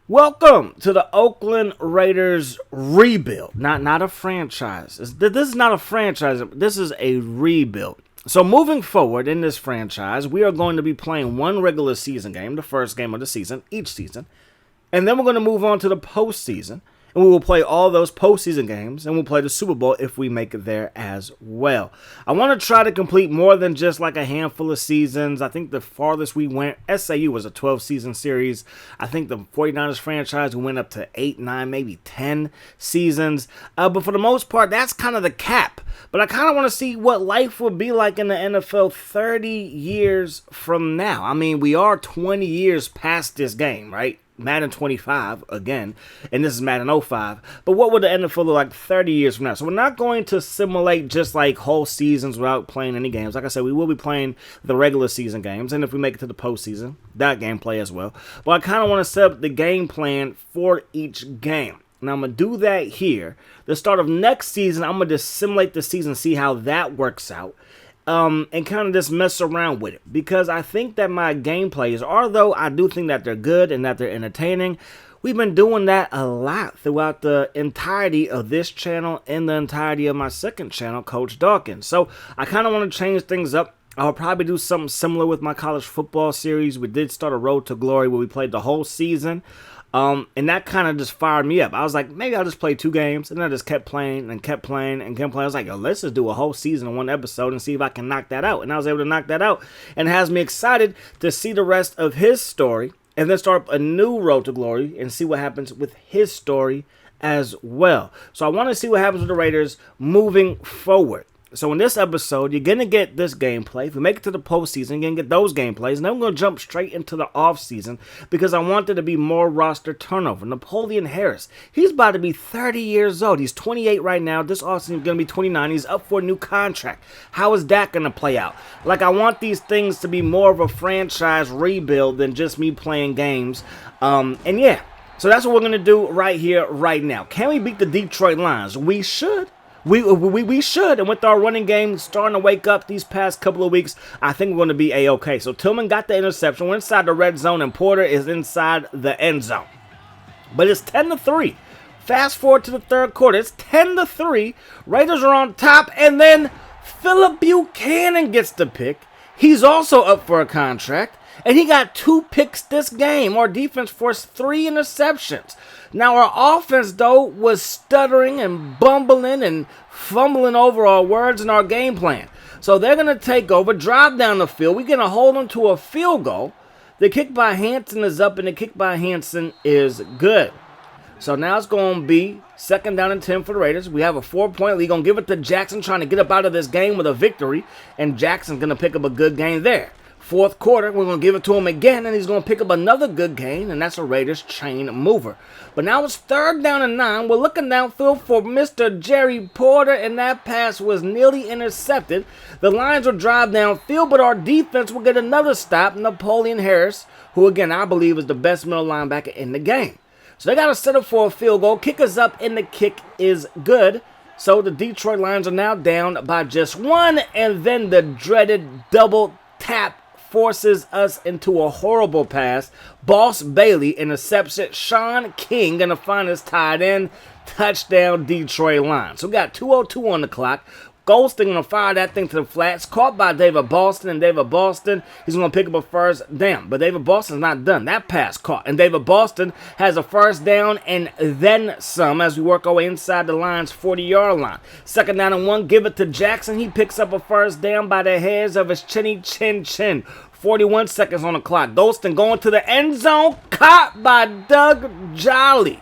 Welcome to the Oakland Raiders rebuild. Not a franchise. This is not a franchise. This is a rebuild. So moving forward in this franchise, we are going to be playing one regular season game, the first game of the season, each season. And then we're going to move on to the postseason. And we will play all those postseason games, and we'll play the Super Bowl if we make it there as well. I want to try to complete more than just like a handful of seasons. I think the farthest we went, SAU was a 12-season series. I think the 49ers franchise went up to 8, 9, maybe 10 seasons. But for the most part, that's kind of the cap. But I kind of want to see what life will be like in the NFL 30 years from now. I mean, we are 20 years past this game, right? Madden 25 again, and this is Madden 05. But what would the NFL look like 30 years from now? So we're not going to simulate just like whole seasons without playing any games. Like I said, we will be playing the regular season games, and if we make it to the postseason, that gameplay as well. But I kind of want to set up the game plan for each game. Now I'm going to do that here. The start of next season, I'm going to just simulate the season, see how that works out. And kind of just mess around with it, because I think that my gameplays, although I do think that they're good and that they're entertaining, we've been doing that a lot throughout the entirety of this channel and the entirety of my second channel, Coach Dawkins. So I kind of want to change things up. I'll probably do something similar with my college football series. We did start a Road to Glory where we played the whole season. And that kind of just fired me up. I was like, maybe I'll just play 2 games. And I just kept playing and kept playing and kept playing. I was like, yo, let's just do a whole season in one episode and see if I can knock that out. And I was able to knock that out. And it has me excited to see the rest of his story and then start a new Road to Glory and see what happens with his story as well. So I want to see what happens with the Raiders moving forward. So in this episode, you're going to get this gameplay. If we make it to the postseason, you're going to get those gameplays. And then we're going to jump straight into the offseason because I want there to be more roster turnover. Napoleon Harris, he's about to be 30 years old. He's 28 right now. This offseason is going to be 29. He's up for a new contract. How is that going to play out? Like, I want these things to be more of a franchise rebuild than just me playing games. And yeah, so that's what we're going to do right here, right now. Can we beat the Detroit Lions? We should. We should, and with our running game starting to wake up these past couple of weeks, I think we're going to be A-okay. So Tillman got the interception. We're inside the red zone, and Porter is inside the end zone. But it's 10-3. Fast forward to the third quarter. It's 10-3. Raiders are on top, and then Phillip Buchanan gets the pick. He's also up for a contract. And he got 2 picks this game. Our defense forced 3 interceptions. Now, our offense, though, was stuttering and bumbling and fumbling over our words and our game plan. So they're going to take over, drive down the field. We're going to hold them to a field goal. The kick by Hansen is up, and the kick by Hansen is good. So now it's going to be 2nd down and 10 for the Raiders. We have a 4-point lead. Going to give it to Jackson, trying to get up out of this game with a victory. And Jackson's going to pick up a good game there. 4th quarter, we're going to give it to him again, and he's going to pick up another good gain, and that's a Raiders chain mover. But now it's 3rd down and 9. We're looking downfield for Mr. Jerry Porter, and that pass was nearly intercepted. The Lions will drive downfield, but our defense will get another stop, Napoleon Harris, who, again, I believe is the best middle linebacker in the game. So they got to set up for a field goal. Kicker's up, and the kick is good. So the Detroit Lions are now down by just 1, and then the dreaded double tap forces us into a horrible pass. Boss Bailey intercepts it. Sean King going to find his tight end. Touchdown, Detroit Lions. So we got 2:02 on the clock. Golston going to fire that thing to the flats. Caught by David Boston, and David Boston, he's going to pick up a first down. But David Boston's not done. That pass caught. And David Boston has a first down and then some as we work our way inside the Lions' 40-yard line. 2nd down and 1, give it to Jackson. He picks up a first down by the hairs of his chinny chin. 41 seconds on the clock. Golston going to the end zone. Caught by Doug Jolly.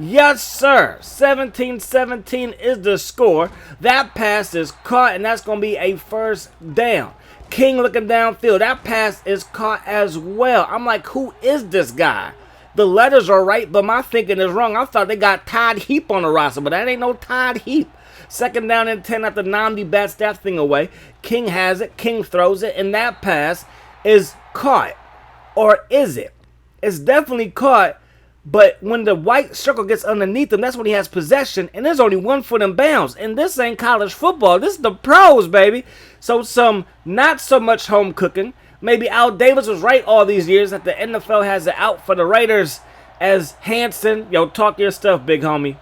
Yes, sir. 17-17 is the score. That pass is caught, and that's going to be a first down. King looking downfield. That pass is caught as well. I'm like, who is this guy? The letters are right, but my thinking is wrong. I thought they got Todd Heap on the roster, but that ain't no Todd Heap. 2nd down and 10 after Namdi bats that thing away. King has it. King throws it, and that pass is caught. Or is it? It's definitely caught. But when the white circle gets underneath him, that's when he has possession, and there's only 1 foot in bounds. And this ain't college football. This is the pros, baby. So some not so much home cooking. Maybe Al Davis was right all these years that the NFL has it out for the Raiders. As Hanson, yo, talk your stuff, big homie.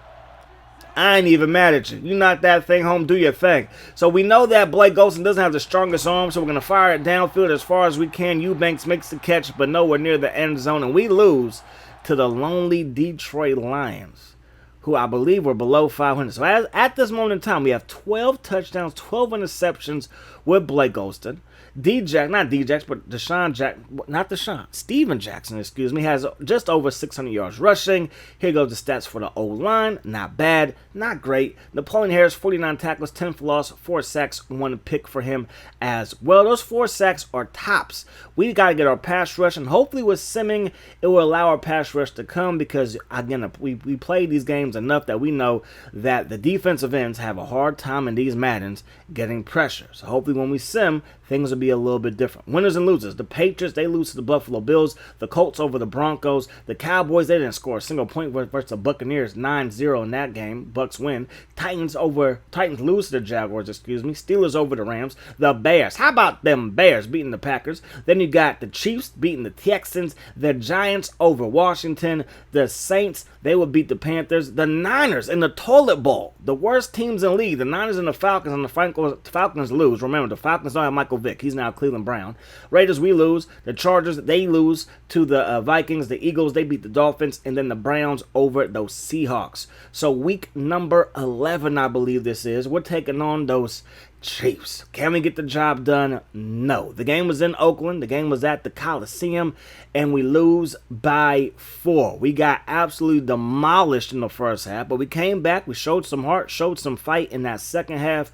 I ain't even mad at you. You knock that thing home, do your thing. So we know that Blake Golston doesn't have the strongest arm, so we're going to fire it downfield as far as we can. Eubanks makes the catch, but nowhere near the end zone, and we lose to the lonely Detroit Lions, who I believe were below 500. So at this moment in time, we have 12 touchdowns, 12 interceptions with Blake Golston. Steven Jackson, has just over 600 yards rushing. Here goes the stats for the O-line. Not bad, not great. Napoleon Harris, 49 tackles, 10 for loss, 4 sacks, 1 pick for him as well. Those 4 sacks are tops. We got to get our pass rush, and hopefully with simming, it will allow our pass rush to come because, again, we played these games enough that we know that the defensive ends have a hard time in these Maddens getting pressure. So hopefully when we sim, things will be a little bit different. Winners and losers. The Patriots, they lose to the Buffalo Bills. The Colts over the Broncos. The Cowboys, they didn't score a single point versus the Buccaneers. 9-0 in that game. Bucks win. Titans lose to the Jaguars, Steelers over the Rams. The Bears. How about them Bears beating the Packers? Then you got the Chiefs beating the Texans. The Giants over Washington. The Saints, they will beat the Panthers. The Niners in the toilet bowl. The worst teams in the league. The Niners and the Falcons, and the Falcons lose. Remember, the Falcons don't have Michael Vick. He's now Cleveland Brown. Raiders, we lose. The Chargers, they lose to the Vikings. The Eagles, they beat the Dolphins. And then the Browns over those Seahawks. So week number 11, I believe this is. We're taking on those Chiefs. Can we get the job done? No. The game was in Oakland. The game was at the Coliseum. And we lose by 4. We got absolutely demolished in the first half. But we came back. We showed some heart, showed some fight in that second half.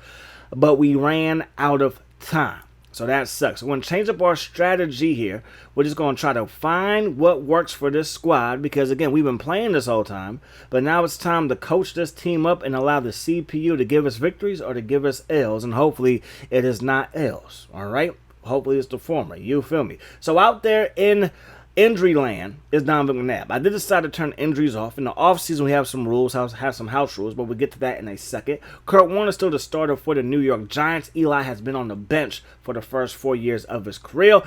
But we ran out of time. So that sucks. We're going to change up our strategy here. We're just going to try to find what works for this squad because, again, we've been playing this whole time. But now it's time to coach this team up and allow the CPU to give us victories or to give us L's. And hopefully it is not L's. All right? Hopefully it's the former. You feel me? So out there in injury land is Donovan McNabb. I did decide to turn injuries off. In the offseason, we have some rules, have some house rules, but we'll get to that in a second. Kurt Warner is still the starter for the New York Giants. Eli has been on the bench for the first 4 years of his career,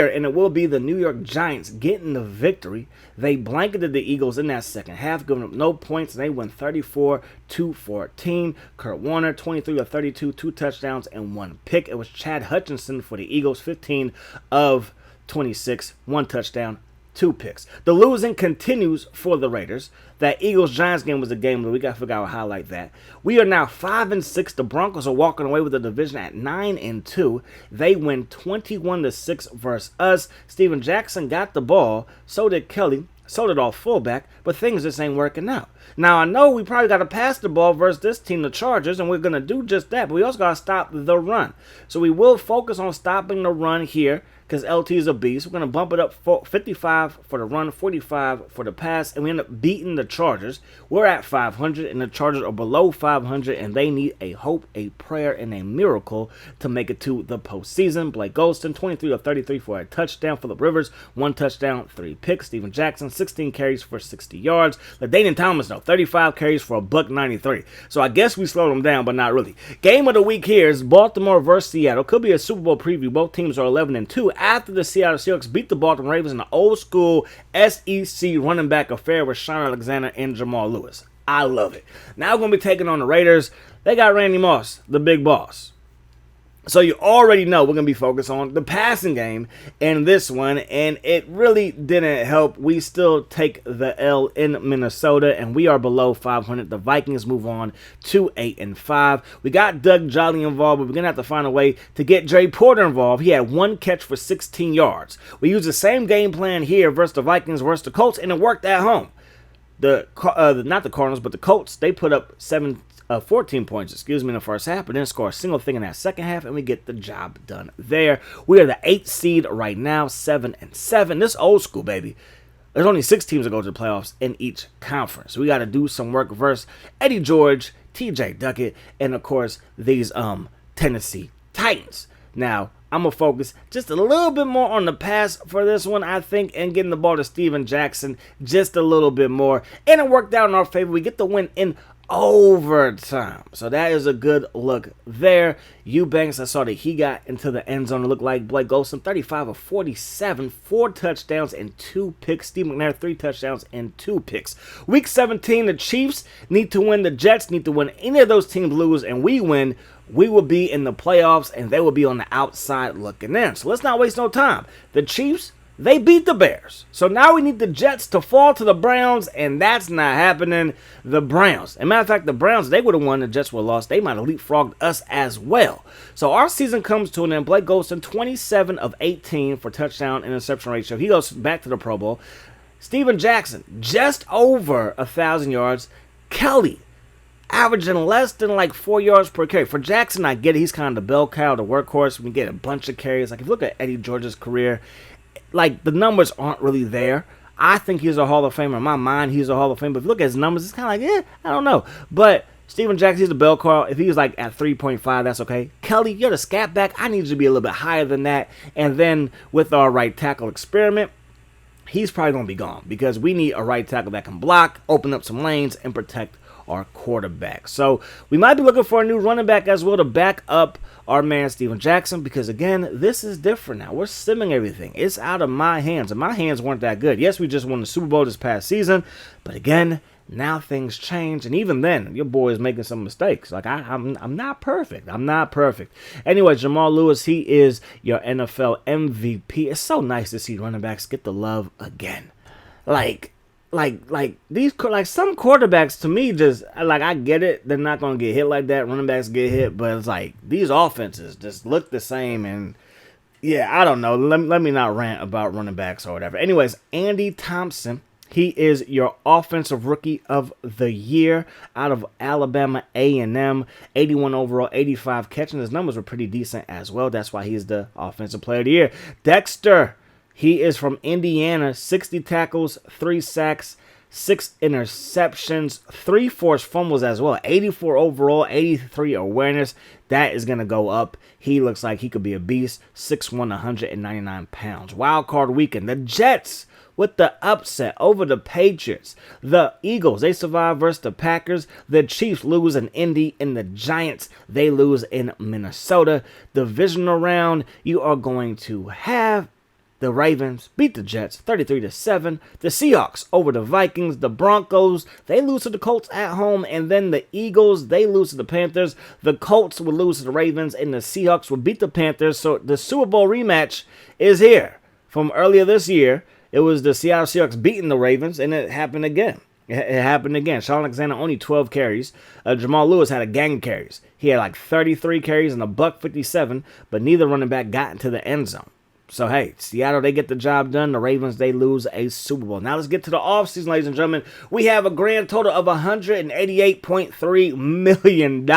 and it will be the New York Giants getting the victory. They blanketed the Eagles in that second half, giving up no points, and they win 34-14. Kurt Warner, 23 of 32, 2 touchdowns, and 1 pick. It was Chad Hutchinson for the Eagles, 15 of 26, 1 touchdown, 2 picks. The losing continues for the Raiders. That Eagles-Giants game was a game that we got to figure out how to highlight that. We are now 5-6. The Broncos are walking away with the division at 9-2. They win 21-6 versus us. Steven Jackson got the ball. So did Kelly. So did our fullback. But things just ain't working out. Now, I know we probably got to pass the ball versus this team, the Chargers, and we're going to do just that. But we also got to stop the run. So we will focus on stopping the run here because LT is a beast. We're going to bump it up 55 for the run, 45 for the pass, and we end up beating the Chargers. We're at 500, and the Chargers are below 500, and they need a hope, a prayer, and a miracle to make it to the postseason. Blake Golston, 23 of 33 for a touchdown. Phillip Rivers, 1 touchdown, 3 picks. Steven Jackson, 16 carries for 60 yards. LaDainian Thomas, 35 carries for $193. So I guess we slowed them down, but not really. Game of the week here is Baltimore versus Seattle. Could be a Super Bowl preview. Both teams are 11-2. After the Seattle Seahawks beat the Baltimore Ravens in the old school SEC running back affair with Sean Alexander and Jamal Lewis. I love it. Now we're going to be taking on the Raiders. They got Randy Moss, the big boss. So you already know we're going to be focused on the passing game in this one, and it really didn't help. We still take the L in Minnesota, and we are below 500. The Vikings move on to 8-5. We got Doug Jolly involved, but we're going to have to find a way to get Jay Porter involved. He had 1 catch for 16 yards. We used the same game plan here versus the Vikings versus the Colts, and it worked at home. Not the Cardinals, but the Colts, they put up 14 points, in the first half, but didn't score a single thing in that second half, and we get the job done there. We are the 8th seed right now, 7-7. This old school, baby. There's only 6 teams that go to the playoffs in each conference. We got to do some work versus Eddie George, TJ Duckett, and, of course, these Tennessee Titans. Now, I'm going to focus just a little bit more on the pass for this one, I think, and getting the ball to Steven Jackson just a little bit more. And it worked out in our favor. We get the win in overtime. So that is a good look there. Eubanks, I saw that he got into the end zone. It looked like Blake Golson, 35 of 47, 4 touchdowns and 2 picks. Steve McNair, 3 touchdowns and 2 picks. Week 17, the Chiefs need to win. The Jets need to win. Any of those teams lose and we win, we will be in the playoffs and they will be on the outside looking in. So let's not waste no time. The Chiefs, they beat the Bears. So now we need the Jets to fall to the Browns, and that's not happening. The Browns. As a matter of fact, the Browns, they would have won. The Jets would have lost. They might have leapfrogged us as well. So our season comes to an end. Blake Golson, 27 of 18 for touchdown interception ratio. He goes back to the Pro Bowl. Steven Jackson, just over 1,000 yards. Kelly, averaging less than like 4 yards per carry. For Jackson, I get it. He's kind of the bell cow, the workhorse. We get a bunch of carries. Like if you look at Eddie George's career, like the numbers aren't really there. I think he's a Hall of Famer. In my mind, he's a Hall of Famer. But if you look at his numbers, it's kind of like, I don't know. But Steven Jackson, he's the bell cow. If he's like at 3.5, that's okay. Kelly, you're the scat back. I need you to be a little bit higher than that. And then with our right tackle experiment, he's probably going to be gone because we need a right tackle that can block, open up some lanes, and protect our quarterback. So we might be looking for a new running back as well to back up our man Steven Jackson because, again, this is different now. We're simming everything. It's out of my hands, and my hands weren't that good. Yes, we just won the Super Bowl this past season, but again, now things change, and even then, your boy is making some mistakes. Like, I'm not perfect. I'm not perfect. Anyway, Jamal Lewis, he is your NFL MVP. It's so nice to see running backs get the love again. Like these, like some quarterbacks to me, just like I get it, they're not gonna get hit like that. Running backs get hit, but it's like these offenses just look the same, and yeah, I don't know. Let me not rant about running backs or whatever. Anyways, Andy Thompson, he is your offensive rookie of the year out of Alabama A&M, 81 overall, 85 catching. His numbers were pretty decent as well. That's why he's the offensive player of the year. Dexter, he is from Indiana, 60 tackles, 3 sacks, 6 interceptions, 3 forced fumbles as well, 84 overall, 83 awareness. That is going to go up. He looks like he could be a beast, 6'1", 199 pounds. Wild card weekend, the Jets with the upset over the Patriots. The Eagles, they survive versus the Packers. The Chiefs lose in Indy, and the Giants, they lose in Minnesota. Divisional round, you are going to have the Ravens beat the Jets 33-7. The Seahawks over the Vikings. The Broncos, they lose to the Colts at home. And then the Eagles, they lose to the Panthers. The Colts will lose to the Ravens. And the Seahawks will beat the Panthers. So the Super Bowl rematch is here. From earlier this year, it was the Seattle Seahawks beating the Ravens. And it happened again. It happened again. Sean Alexander only 12 carries. Jamal Lewis had a gang of carries. He had like 33 carries and a $157. But neither running back got into the end zone. So, hey, Seattle, they get the job done. The Ravens, they lose a Super Bowl. Now, let's get to the offseason, ladies and gentlemen. We have a grand total of $188.3 million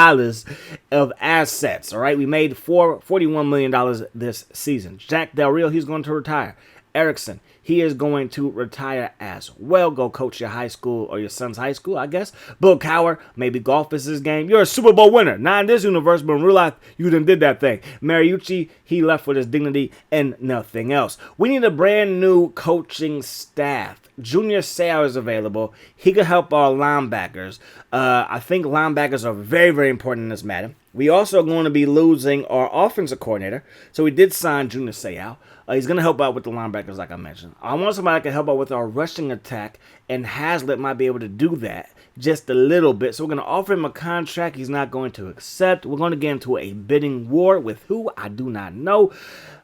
of assets, all right? We made $41 million this season. Jack Del Rio, he's going to retire. Erickson, he is going to retire as well. Go coach your high school or your son's high school, I guess. Bill Cowher, maybe golf is his game. You're a Super Bowl winner. Not in this universe, but in real life, you done did that thing. Mariucci, he left with his dignity and nothing else. We need a brand new coaching staff. Junior Seau is available. He could help our linebackers. I think linebackers are very, very important in this matter. We also are going to be losing our offensive coordinator. So we did sign Junior Seau. He's going to help out with the linebackers, like I mentioned. I want somebody that can help out with our rushing attack, and Hazlitt might be able to do that just a little bit. So we're going to offer him a contract he's not going to accept. We're going to get into a bidding war with who, I do not know.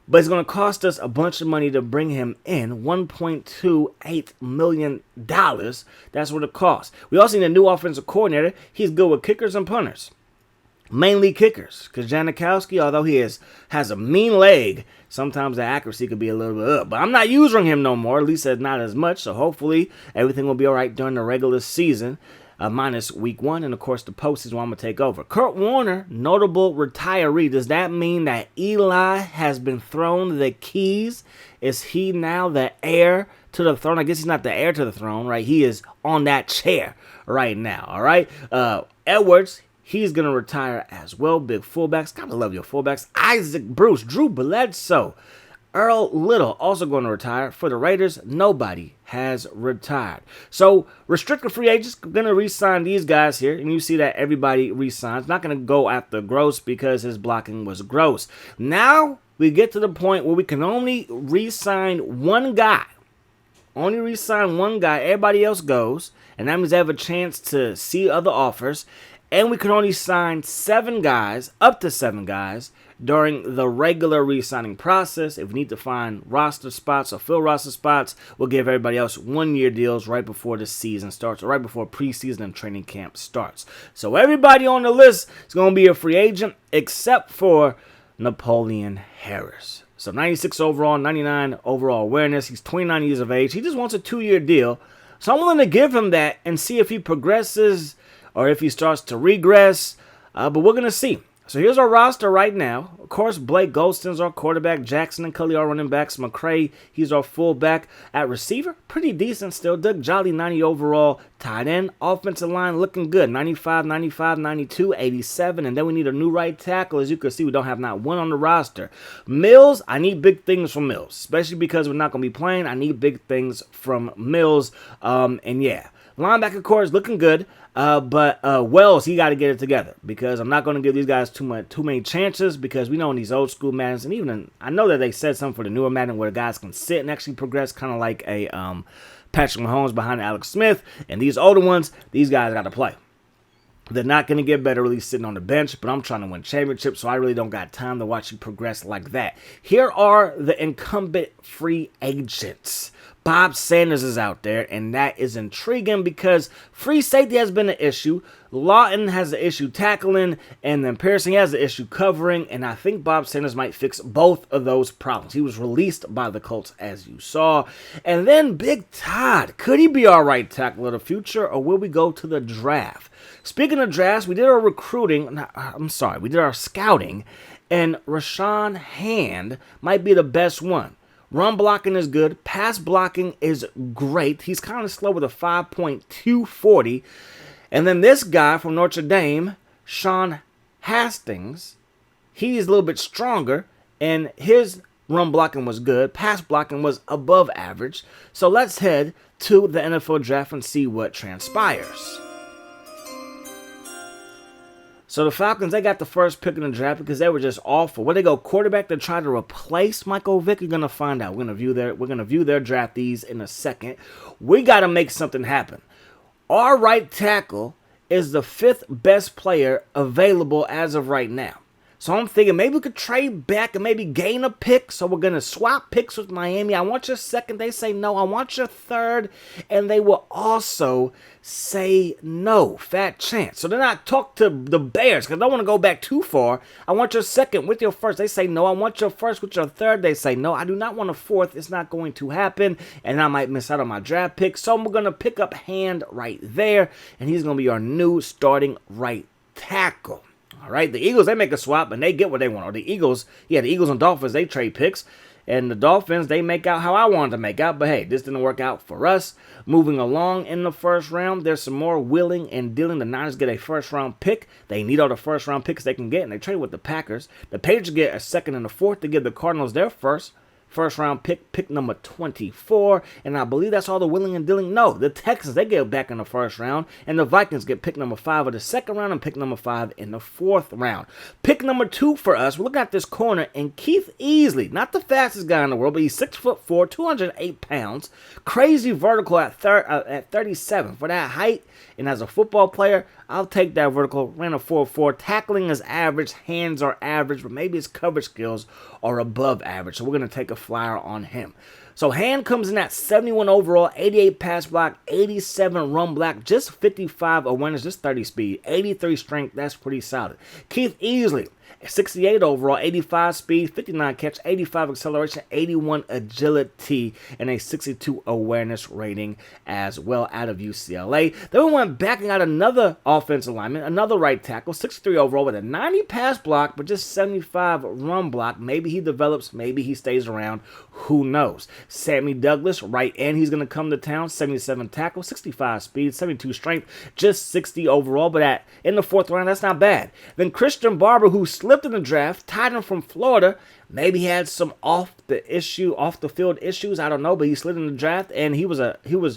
But it's going to cost us a bunch of money to bring him in, $1.28 million. That's what it costs. We also need a new offensive coordinator. He's good with kickers and punters. Mainly kickers, because Janikowski, although he has a mean leg, sometimes the accuracy could be a little bit up. But I'm not using him no more, at least not as much. So hopefully everything will be all right during the regular season, minus week 1, and of course the postseason where I'm going to take over. Kurt Warner, notable retiree. Does that mean that Eli has been thrown the keys? Is he now the heir to the throne? I guess he's not the heir to the throne, right? He is on that chair right now, all right? Edwards, he's going to retire as well. Big fullbacks. Gotta love your fullbacks. Isaac Bruce, Drew Bledsoe. Earl Little also going to retire. For the Raiders, nobody has retired. So restricted free agents going to re-sign these guys here, and you see that everybody re-signs. Not going to go after Gross because his blocking was gross. Now we get to the point where we can only re-sign one guy. Only re-sign one guy. Everybody else goes, and that means they have a chance to see other offers. And we can only sign 7 guys, up to 7 guys, during the regular re-signing process. If we need to find roster spots or fill roster spots, we'll give everybody else 1-year deals right before the season starts, or right before preseason and training camp starts. So everybody on the list is going to be a free agent, except for Napoleon Harris. So 96 overall, 99 overall awareness. He's 29 years of age. He just wants a 2-year deal. So I'm willing to give him that and see if he progresses or if he starts to regress, but we're going to see. So here's our roster right now. Of course, Blake Golston's our quarterback. Jackson and Cully are running backs. McCray, he's our fullback. At receiver, pretty decent still. Doug Jolly, 90 overall. Tight end, offensive line looking good. 95, 95, 92, 87. And then we need a new right tackle. As you can see, we don't have not one on the roster. Mills, I need big things from Mills, especially because we're not going to be playing. I need big things from Mills. And yeah, linebacker core is looking good. But Wells, he got to get it together, because I'm not going to give these guys too many chances, because we know in these old school Maddens, and even I know that they said something for the newer Madden where guys can sit and actually progress, kind of like a Patrick Mahomes behind Alex Smith. And these older ones, these guys got to play. They're not going to get better really sitting on the bench, but I'm trying to win championships, so I really don't got time to watch you progress like that. Here are the incumbent free agents. Bob Sanders is out there, and that is intriguing because free safety has been an issue. Lawton has an issue tackling, and then Pearson has an issue covering, and I think Bob Sanders might fix both of those problems. He was released by the Colts, as you saw. And then Big Todd, could he be our right tackle of the future, or will we go to the draft? Speaking of drafts, we did our we did our scouting, and Rashawn Hand might be the best one. Run blocking is good. Pass blocking is great. He's kind of slow with a 5.240. And then this guy from Notre Dame, Sean Hastings, he's a little bit stronger, and his run blocking was good. Pass blocking was above average. So let's head to the NFL draft and see what transpires. So the Falcons, they got the first pick in the draft because they were just awful. Where they go, quarterback to try to replace Michael Vick? You're gonna find out. We're gonna view their draftees in a second. We gotta make something happen. Our right tackle is the 5th best player available as of right now. So I'm thinking maybe we could trade back and maybe gain a pick. So we're going to swap picks with Miami. I want your 2nd. They say no. I want your 3rd. And they will also say no. Fat chance. So then I talk to the Bears because I don't want to go back too far. I want your 2nd with your 1st. They say no. I want your 1st with your 3rd. They say no. I do not want a 4th. It's not going to happen. And I might miss out on my draft pick. So I'm going to pick up Hand right there. And he's going to be our new starting right tackle. All right, the Eagles, they make a swap, and they get what they want. Or the Eagles and Dolphins, they trade picks. And the Dolphins, they make out how I wanted to make out. But, hey, this didn't work out for us. Moving along in the first round, there's some more willing and dealing. The Niners get a first-round pick. They need all the first-round picks they can get, and they trade with the Packers. The Patriots get a 2nd and a 4th to give the Cardinals their first round pick number 24, and I believe that's all the willing and dealing. No, the Texans, they get back in the first round, and the Vikings get pick number 5 of the 2nd round and pick number 5 in the 4th round. Pick number 2 for us, we're looking at this corner, and Keith Easley, not the fastest guy in the world, but he's 6'4", 208 pounds, crazy vertical at 37. For that height, and as a football player, I'll take that vertical. Ran a 4.4. Tackling is average. Hands are average, but maybe his coverage skills are above average. So we're going to take a flyer on him. So Hand comes in at 71 overall, 88 pass block, 87 run block, just 55 awareness, just 30 speed, 83 strength. That's pretty solid. Keith Easley, 68 overall, 85 speed, 59 catch, 85 acceleration, 81 agility, and a 62 awareness rating as well out of UCLA. Then we went backing out another offensive lineman, another right tackle, 63 overall with a 90 pass block, but just 75 run block. Maybe he develops, maybe he stays around. Who knows? Sammy Douglas, right end, he's going to come to town, 77 tackle, 65 speed, 72 strength, just 60 overall, but in the 4th round, that's not bad. Then Christian Barber, who's slipped in the draft. Tight end from Florida. Maybe he had some off the field issues. I don't know, but he slid in the draft, and he was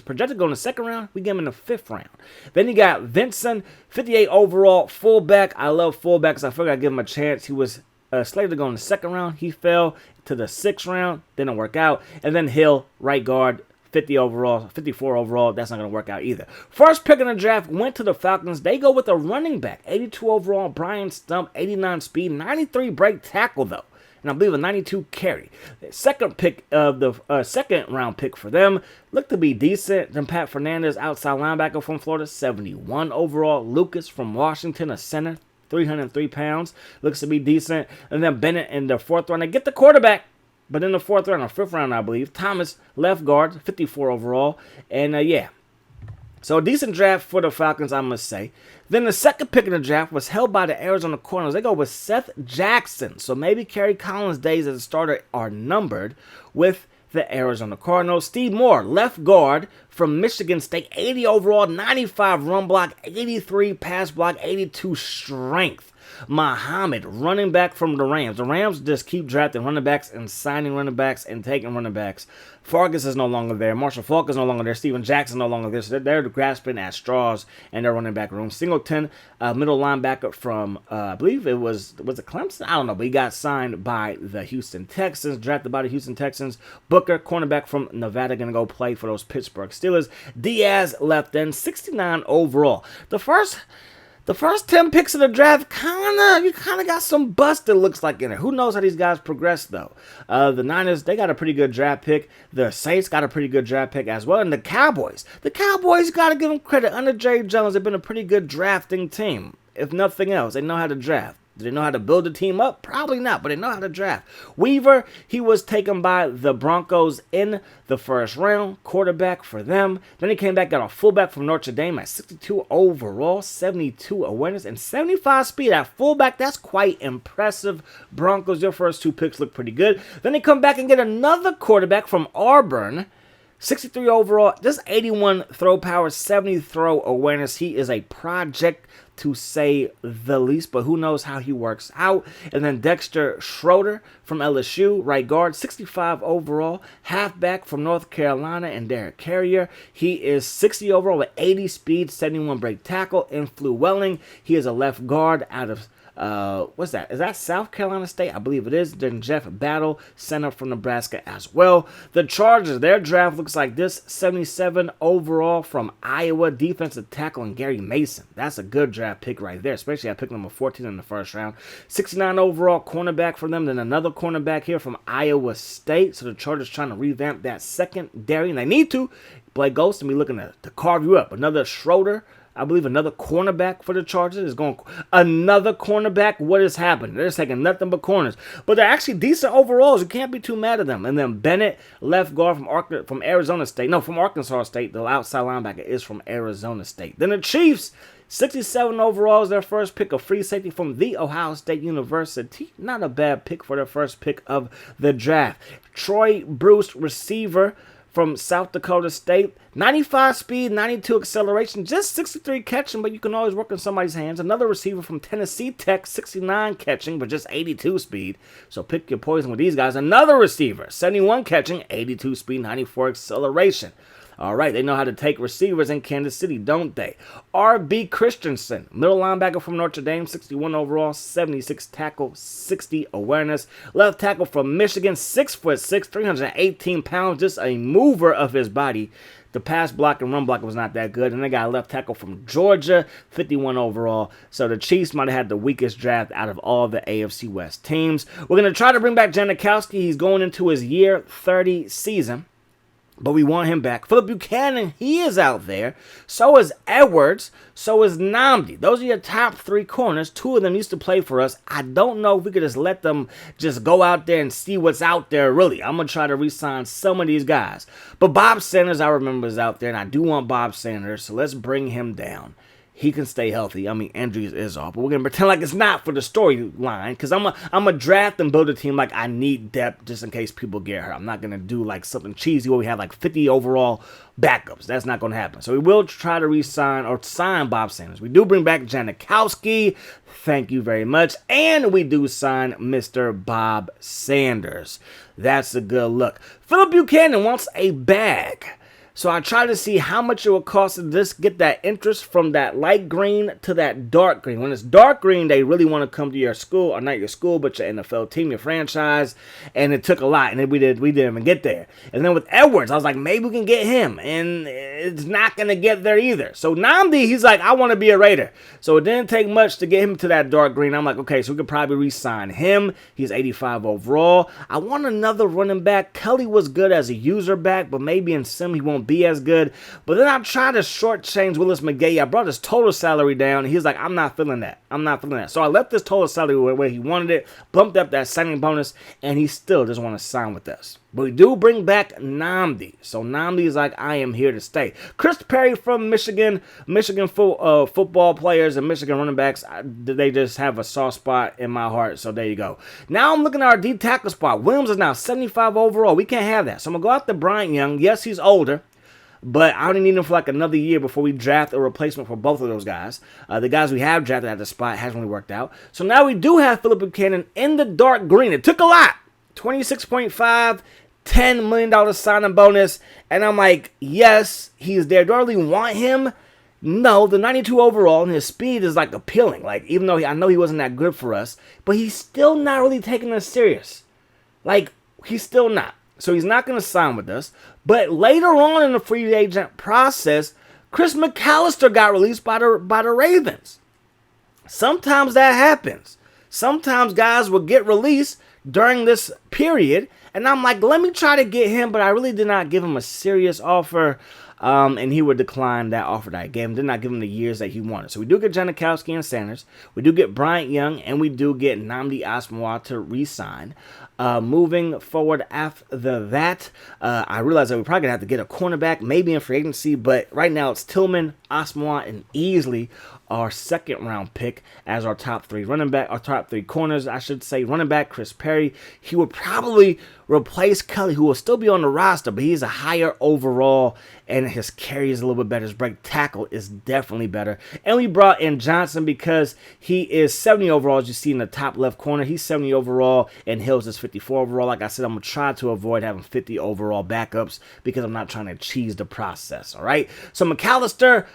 projected to go in the second round. We get him in the 5th round. Then you got Vincent, 58 overall, fullback. I love fullbacks. I figured I'd give him a chance. He was slated to go in the 2nd round. He fell to the 6th round. Didn't work out. And then Hill, right guard. 54 overall, that's not going to work out either. First pick in the draft went to the Falcons. They go with a running back, 82 overall, Brian Stump, 89 speed, 93 break tackle though, and I believe a 92 carry. Second pick of the second round pick for them looked to be decent. Then Pat Fernandez, outside linebacker from Florida, 71 overall. Lucas from Washington, a center, 303 pounds, looks to be decent. And then Bennett in the 4th round. They get the quarterback. But in the 4th round or 5th round, I believe, Thomas, left guard, 54 overall. And, yeah. So a decent draft for the Falcons, I must say. Then the second pick in the draft was held by the Arizona Cardinals. They go with Seth Jackson. So maybe Kerry Collins' days as a starter are numbered with the Arizona Cardinals. Steve Moore, left guard from Michigan State, 80 overall, 95 run block, 83 pass block, 82 strength. Muhammad, running back from the Rams. The Rams just keep drafting running backs and signing running backs and taking running backs. Fargas is no longer there. Marshall Falk is no longer there. Steven Jackson no longer there. So they're grasping at straws in their running back room. Singleton, middle linebacker from, I believe it was it Clemson? I don't know, but he got signed by the Houston Texans, drafted by the Houston Texans. Booker, cornerback from Nevada, going to go play for those Pittsburgh Steelers. Diaz, left end, 69 overall. The first 10 picks of the draft, you kind of got some bust, it looks like, in it. Who knows how these guys progress, though? The Niners, they got a pretty good draft pick. The Saints got a pretty good draft pick as well. And the Cowboys got to give them credit. Under Jerry Jones, they've been a pretty good drafting team. If nothing else, they know how to draft. Do they know how to build a team up? Probably not, but they know how to draft. Weaver, he was taken by the Broncos in the 1st round, quarterback for them. Then he came back, got a fullback from Notre Dame at 62 overall, 72 awareness, and 75 speed at fullback. That's quite impressive. Broncos, your first 2 picks look pretty good. Then they come back and get another quarterback from Auburn, 63 overall, just 81 throw power, 70 throw awareness. He is a project, to say the least, but who knows how he works out. And then Dexter Schroeder from LSU, right guard, 65 overall, halfback from North Carolina, and Derek Carrier. He is 60 overall with 80 speed, 71 break tackle. And Fluwelling, he is a left guard out of what's that? Is that South Carolina State? I believe it is. Then Jeff Battle, center from Nebraska as well. The Chargers, their draft looks like this. 77 overall from Iowa, defensive tackle, and Gary Mason. That's a good draft pick right there, especially I picked number 14 in the 1st round. 69 overall cornerback for them. Then another cornerback here from Iowa State. So the Chargers trying to revamp that secondary, and they need to. Blake Ghost to be looking to carve you up. Another Schroeder, I believe another cornerback for the Chargers is going. Another cornerback? What is happening? They're taking nothing but corners. But they're actually decent overalls. You can't be too mad at them. And then Bennett, left guard from Arizona State. No, from Arkansas State. The outside linebacker is from Arizona State. Then the Chiefs, 67 overall is their first pick. A free safety from The Ohio State University. Not a bad pick for their first pick of the draft. Troy Bruce, receiver from South Dakota State, 95 speed, 92 acceleration, just 63 catching, but you can always work in somebody's hands. Another receiver from Tennessee Tech, 69 catching, but just 82 speed. So pick your poison with these guys. Another receiver, 71 catching, 82 speed, 94 acceleration. All right, they know how to take receivers in Kansas City, don't they? R.B. Christensen, middle linebacker from Notre Dame, 61 overall, 76 tackle, 60 awareness. Left tackle from Michigan, 6'6", 318 pounds, just a mover of his body. The pass block and run block was not that good. And they got a left tackle from Georgia, 51 overall. So the Chiefs might have had the weakest draft out of all the AFC West teams. We're going to try to bring back Janikowski. He's going into his year 30 season, but we want him back. Philip Buchanan, he is out there. So is Edwards. So is Nnamdi. Those are your top 3 corners. 2 of them used to play for us. I don't know if we could just let them just go out there and see what's out there, really. I'm going to try to re-sign some of these guys. But Bob Sanders, I remember, is out there, and I do want Bob Sanders, so let's bring him down. he can stay healthy. I mean, injuries is off, but we're going to pretend like it's not for the storyline, because I'm a draft and build a team like I need depth just in case people get hurt. I'm not going to do like something cheesy where we have like 50 overall backups. That's not going to happen. So we will try to re-sign or sign Bob Sanders. We do bring back Janikowski. Thank you very much. And we do sign Mr. Bob Sanders. That's a good look. Philip Buchanan wants a bag. So I try to see how much it will cost to just get that interest from that light green to that dark green. When it's dark green, they really want to come to your school, or not your school, but your NFL team, your franchise. And it took a lot, and we didn't even get there. And then with Edwards, I was like, maybe we can get him, and it's not going to get there either. So Nnamdi, he's like, I want to be a Raider. So it didn't take much to get him to that dark green. I'm like, okay, so we could probably re-sign him. He's 85 overall. I want another running back. Kelly was good as a user back, but maybe in sim he won't be as good. But then I tried to shortchange Willis McGahee. I brought his total salary down. He's like, I'm not feeling that. So I left his total salary where he wanted it, bumped up that signing bonus, and he still doesn't want to sign with us. But we do bring back Nnamdi. So Nnamdi is like, I am here to stay. Chris Perry from Michigan football players and Michigan running backs, they just have a soft spot in my heart. So there you go. Now I'm looking at our D tackle spot. Williams is now 75 overall. We can't have that. So I'm going to go out to Bryant Young. Yes, he's older, but I only need him for like another year before we draft a replacement for both of those guys. The guys we have drafted at the spot hasn't really worked out. So now we do have Philip Buchanan in the dark green. It took a lot. 26.5, $10 million signing bonus. And I'm like, yes, he's there. Do I really want him? No, the 92 overall and his speed is like appealing. Like, even though I know he wasn't that good for us, but he's still not really taking us serious. Like, he's still not. So he's not going to sign with us. But later on in the free agent process, Chris McAllister got released by the Ravens. Sometimes that happens. Sometimes guys will get released during this period. And I'm like, let me try to get him. But I really did not give him a serious offer. And he would decline that offer that I gave him. Did not give him the years that he wanted. So we do get Janikowski and Sanders. We do get Bryant Young. And we do get Nnamdi Asomugha to re-sign. Moving forward after that, I realized that we're probably going to have to get a cornerback, maybe in free agency. But right now it's Tillman, Asomugha, and Easley, our second round pick as our top three running back, our top three corners, I should say. Running back, Chris Perry. He would probably replace Kelly, who will still be on the roster, but he's a higher overall, and his carry is a little bit better. His break tackle is definitely better. And we brought in Johnson because he is 70 overall, as you see in the top left corner. He's 70 overall, and Hills is 54 overall. Like I said, I'm going to try to avoid having 50 overall backups because I'm not trying to cheese the process, all right? So McAllister,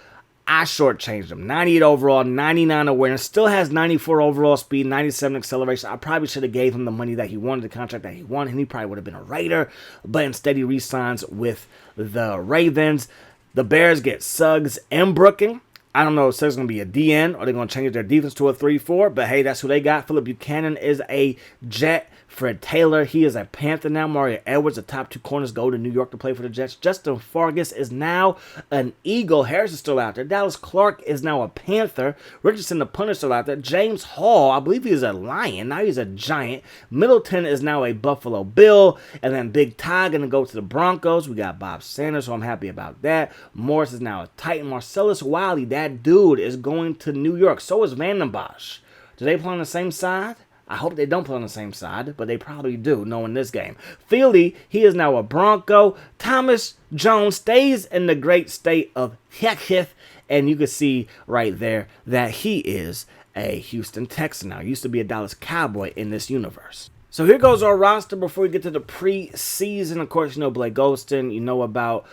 I shortchanged him. 98 overall, 99 awareness, still has 94 overall speed, 97 acceleration. I probably should have gave him the money that he wanted, the contract that he wanted, and he probably would have been a Raider, but instead he re-signs with the Ravens. The Bears get Suggs and Brooking. I don't know if Suggs is going to be a DN or they're going to change their defense to a 3-4, but hey, that's who they got. Philip Buchanan is a Jet. Fred Taylor, he is a Panther now. Mario Edwards, the top two corners, go to New York to play for the Jets. Justin Fargas is now an Eagle. Harris is still out there. Dallas Clark is now a Panther. Richardson, the punter, still out there. James Hall, I believe he is a Lion. Now he's a Giant. Middleton is now a Buffalo Bill. And then Big Ty going to go to the Broncos. We got Bob Sanders, so I'm happy about that. Morris is now a Titan. Marcellus Wiley, that dude, is going to New York. So is Vanden Bosch. Do they play on the same side? I hope they don't play on the same side, but they probably do, knowing this game. Philly, he is now a Bronco. Thomas Jones stays in the great state of Texas, and you can see right there that he is a Houston Texan now. Used to be a Dallas Cowboy in this universe. So here goes our roster before we get to the preseason. Of course, you know Blake Golston. You know about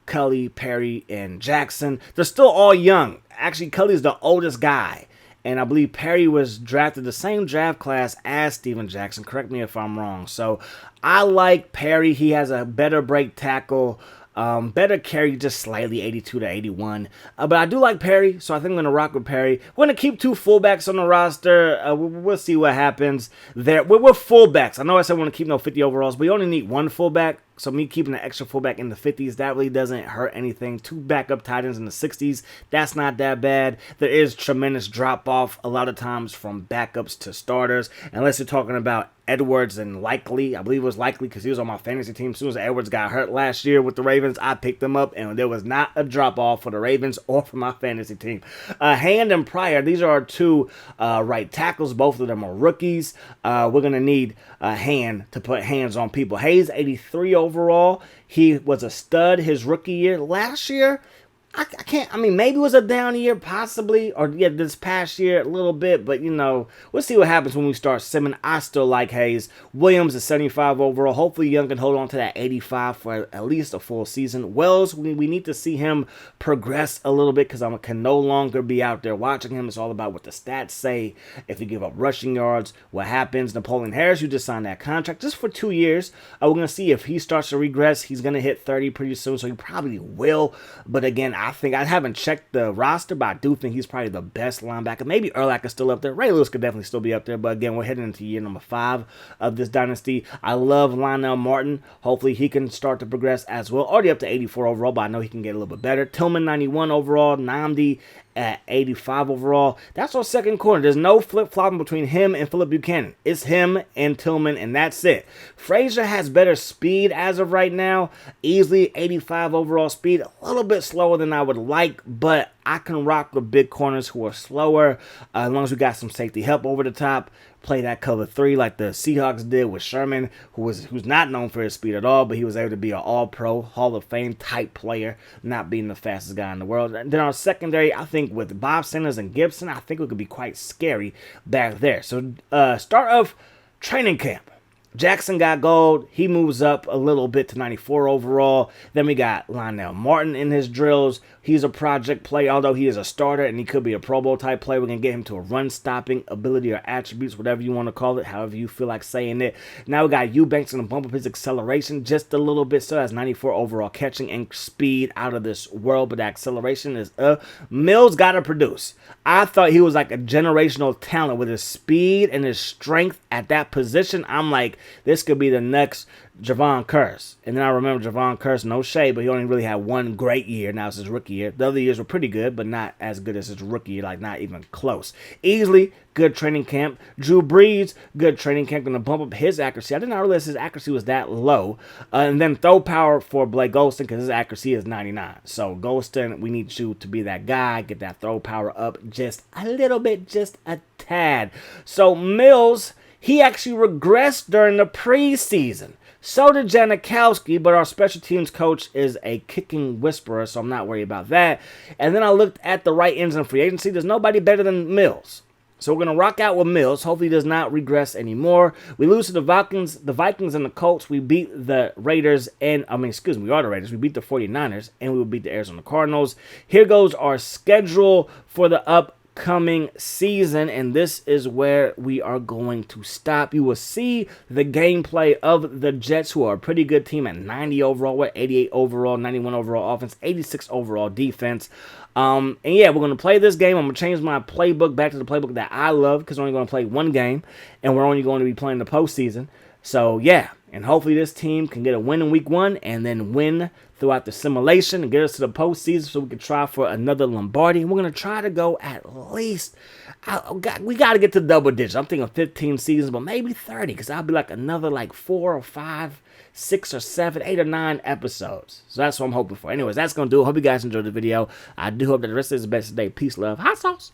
Kelly, Perry, and Jackson. They're still all young. Actually, Kelly's the oldest guy. And I believe Perry was drafted the same draft class as Steven Jackson. Correct me if I'm wrong. So I like Perry. He has a better break tackle. Better carry, just slightly, 82 to 81. But I do like Perry, so I think I'm going to rock with Perry. We're going to keep two fullbacks on the roster. We'll see what happens there. We're fullbacks. I know I said we want to keep no 50 overalls, but you only need one fullback. So me keeping an extra fullback in the 50s, that really doesn't hurt anything. Two backup tight ends in the 60s, that's not that bad. There is tremendous drop-off a lot of times from backups to starters, unless you're talking about Edwards and Likely. I believe it was Likely because he was on my fantasy team. As soon as Edwards got hurt last year with the Ravens, I picked him up, and there was not a drop-off for the Ravens or for my fantasy team. Hand and Pryor, these are our two right tackles. Both of them are rookies. We're going to need a Hand to put hands on people. Hayes, 83 overall. He was a stud his rookie year. Last year, I can't, I mean, maybe it was a down year, possibly, or yeah, this past year a little bit, but you know, we'll see what happens when we start simming. I still like Hayes. Williams is 75 overall. Hopefully Young can hold on to that 85 for at least a full season. Wells, we need to see him progress a little bit because I can no longer be out there watching him. It's all about what the stats say. If you give up rushing yards, what happens? Napoleon Harris, you just signed that contract just for 2 years. We're going to see if he starts to regress. He's going to hit 30 pretty soon, so he probably will. But again, I haven't checked the roster, but I do think he's probably the best linebacker. Maybe Urlacher is still up there. Ray Lewis could definitely still be up there. But again, we're heading into year number 5 of this dynasty. I love Lionel Martin. Hopefully he can start to progress as well. Already up to 84 overall, but I know he can get a little bit better. Tillman, 91 overall. Namdi at 85 overall. That's our second corner. There's no flip-flopping between him and Phillip Buchanan. It's him and Tillman, and that's it. Frazier has better speed as of right now. Easily 85 overall speed. A little bit slower than I would like, but I can rock with big corners who are slower as long as we got some safety help over the top. Play that cover 3 like the Seahawks did with Sherman, who's not known for his speed at all, but he was able to be an all-pro, Hall of Fame type player, not being the fastest guy in the world. And then our secondary, I think with Bob Sanders and Gibson, I think it could be quite scary back there. So start of training camp. Jackson got gold. He moves up a little bit to 94 overall. Then we got Lionel Martin in his drills. He's a project player, although he is a starter and he could be a Pro Bowl type player. We're going to get him to a run-stopping ability or attributes, whatever you want to call it, however you feel like saying it. Now we got Eubanks going to bump up his acceleration just a little bit. So that's 94 overall catching and speed out of this world, but the acceleration is Mills got to produce. I thought he was like a generational talent with his speed and his strength at that position. I'm like, this could be the next Javon Curse. And then I remember Javon Curse, no shade, but he only really had one great year. Now it's his rookie year. The other years were pretty good, but not as good as his rookie year, like not even close. Easily, good training camp. Drew Brees, good training camp. Going to bump up his accuracy. I did not realize his accuracy was that low. And then throw power for Blake Golston because his accuracy is 99. So Golston, we need you to be that guy. Get that throw power up just a little bit, just a tad. So Mills, he actually regressed during the preseason. So did Janikowski, but our special teams coach is a kicking whisperer, so I'm not worried about that. And then I looked at the right ends in free agency. There's nobody better than Mills. So we're going to rock out with Mills. Hopefully he does not regress anymore. We lose to the Vikings and the Colts. We beat the Raiders we are the Raiders. We beat the 49ers, and we will beat the Arizona Cardinals. Here goes our schedule for the upcoming season, and this is where we are going to stop. You will see the gameplay of the Jets, who are a pretty good team at 90 overall, 88 overall, 91 overall offense, 86 overall defense. And yeah, we're going to play this game. I'm going to change my playbook back to the playbook that I love because we're only going to play one game, and we're only going to be playing the postseason. So yeah, and hopefully this team can get a win in week 1 and then win throughout the simulation and get us to the postseason so we can try for another Lombardi. And we're going to try to go at least, we got to get to double digits. I'm thinking 15 seasons, but maybe 30 because I'll be like another 4 or 5, 6 or 7, 8 or 9 episodes. So that's what I'm hoping for. Anyways, that's going to do it. Hope you guys enjoyed the video. I do hope that the rest of this is the best day. Peace, love, hot sauce.